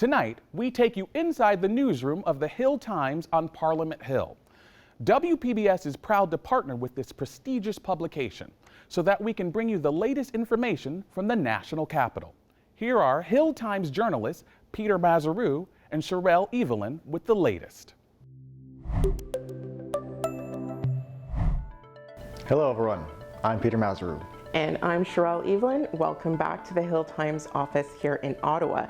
Tonight, we take you inside the newsroom of the Hill Times on Parliament Hill. WPBS is proud to partner with this prestigious publication so that we can bring you the latest information from the national capital. Here are Hill Times journalists Peter Mazaru and Sherelle Evelyn with the latest. Hello everyone, I'm Peter Mazaru. And I'm Sherelle Evelyn. Welcome back to the Hill Times office here in Ottawa.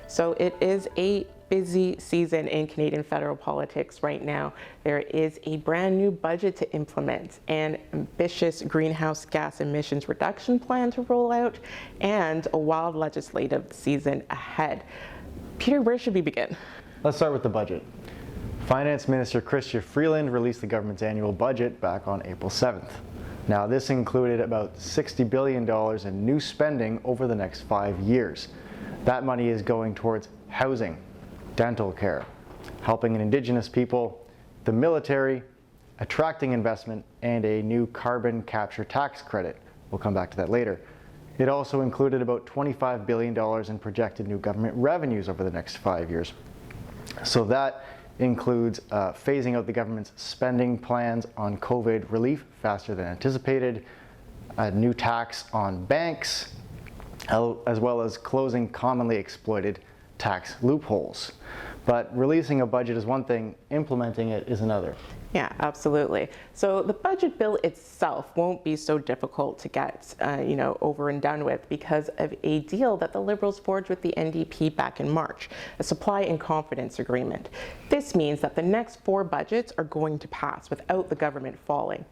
So it is a busy season in Canadian federal politics right now. There is a brand new budget to implement, an ambitious greenhouse gas emissions reduction plan to roll out, and a wild legislative season ahead. Peter, where should we begin? Let's start with the budget. Finance Minister Chrystia Freeland released the government's annual budget back on April 7th. Now, this included about $60 billion in new spending over the next 5 years. That money is going towards housing, dental care, helping Indigenous people, the military, attracting investment, and a new carbon capture tax credit. We'll come back to that later. It also included about $25 billion in projected new government revenues over the next 5 years. So that includes phasing out the government's spending plans on COVID relief faster than anticipated, a new tax on banks, as well as closing commonly exploited tax loopholes. But releasing a budget is one thing, implementing it is another. Yeah, absolutely. So the budget bill itself won't be so difficult to get, over and done with because of a deal that the Liberals forged with the NDP back in March, a supply and confidence agreement. This means that the next 4 budgets are going to pass without the government falling.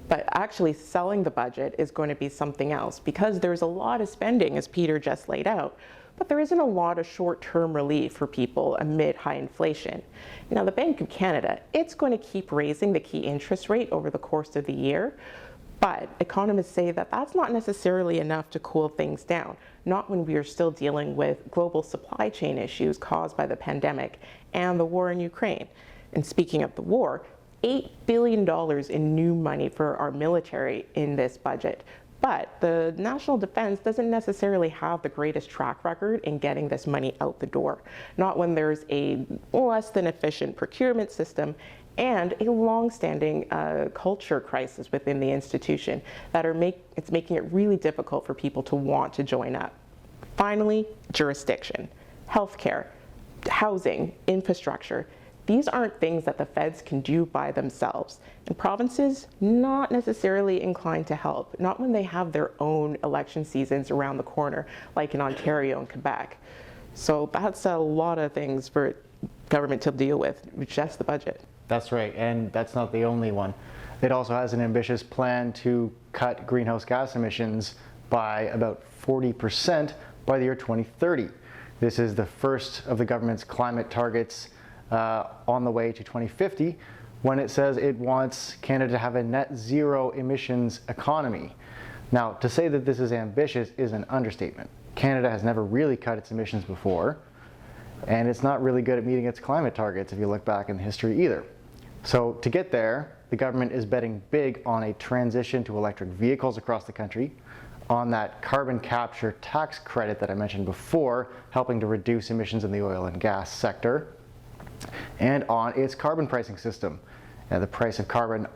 But actually selling the budget is going to be something else because there's a lot of spending, as Peter just laid out, but there isn't a lot of short-term relief for people amid high inflation. Now, the Bank of Canada, it's going to keep raising the key interest rate over the course of the year, but economists say that that's not necessarily enough to cool things down, not when we are still dealing with global supply chain issues caused by the pandemic and the war in Ukraine. And speaking of the war, $8 billion in new money for our military in this budget. But the national defense doesn't necessarily have the greatest track record in getting this money out the door. Not when there's a less than efficient procurement system and a long-standing culture crisis within the institution that it's making it really difficult for people to want to join up. Finally, jurisdiction, healthcare, housing, infrastructure. These aren't things that the feds can do by themselves. And provinces, not necessarily inclined to help, not when they have their own election seasons around the corner, like in Ontario and Quebec. So that's a lot of things for government to deal with just the budget. That's right, and that's not the only one. It also has an ambitious plan to cut greenhouse gas emissions by about 40% by the year 2030. This is the first of the government's climate targets on the way to 2050, when it says it wants Canada to have a net zero emissions economy. Now, to say that this is ambitious is an understatement. Canada has never really cut its emissions before, and it's not really good at meeting its climate targets if you look back in history either. So to get there, the government is betting big on a transition to electric vehicles across the country, on that carbon capture tax credit that I mentioned before, helping to reduce emissions in the oil and gas sector, and on its carbon pricing system. Now, the price of carbon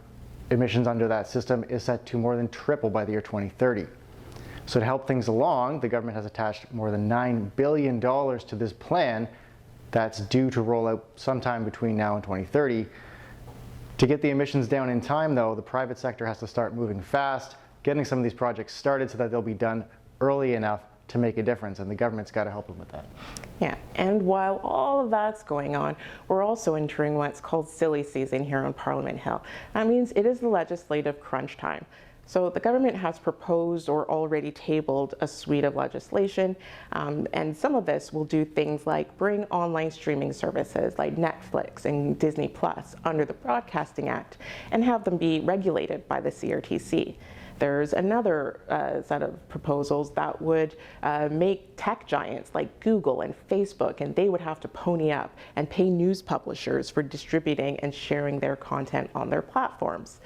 emissions under that system is set to more than triple by the year 2030. So to help things along, the government has attached more than $9 billion to this plan that's due to roll out sometime between now and 2030. To get the emissions down in time, though, the private sector has to start moving fast, getting some of these projects started so that they'll be done early enough to make a difference, and the government's got to help them with that. Yeah, and while all of that's going on, we're also entering what's called silly season here on Parliament Hill. That means it is the legislative crunch time. So the government has proposed or already tabled a suite of legislation, and some of this will do things like bring online streaming services like Netflix and Disney Plus under the Broadcasting Act and have them be regulated by the CRTC. There's another set of proposals that would make tech giants like Google and Facebook, and they would have to pony up and pay news publishers for distributing and sharing their content on their platforms.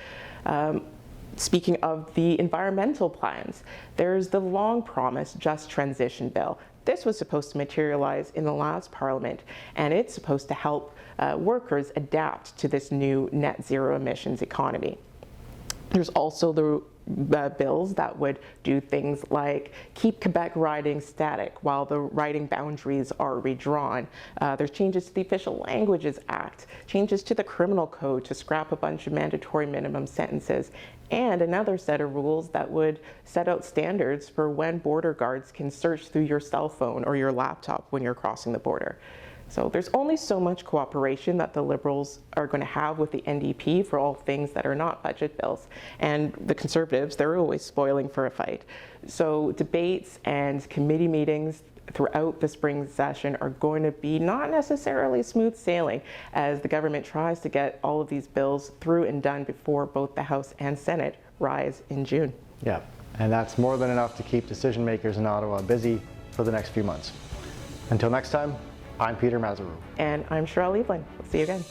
Speaking of the environmental plans, there's the long-promised Just Transition Bill. This was supposed to materialize in the last Parliament, and it's supposed to help workers adapt to this new net zero emissions economy. There's also the bills that would do things like keep Quebec riding static while the riding boundaries are redrawn. There's changes to the Official Languages Act, changes to the Criminal Code to scrap a bunch of mandatory minimum sentences, and another set of rules that would set out standards for when border guards can search through your cell phone or your laptop when you're crossing the border. So there's only so much cooperation that the Liberals are going to have with the NDP for all things that are not budget bills. And the Conservatives, they're always spoiling for a fight. So debates and committee meetings throughout the spring session are going to be not necessarily smooth sailing as the government tries to get all of these bills through and done before both the House and Senate rise in June. Yeah, and that's more than enough to keep decision makers in Ottawa busy for the next few months. Until next time, I'm Peter Mazaru. And I'm Cheryl Evelyn. We'll see you again.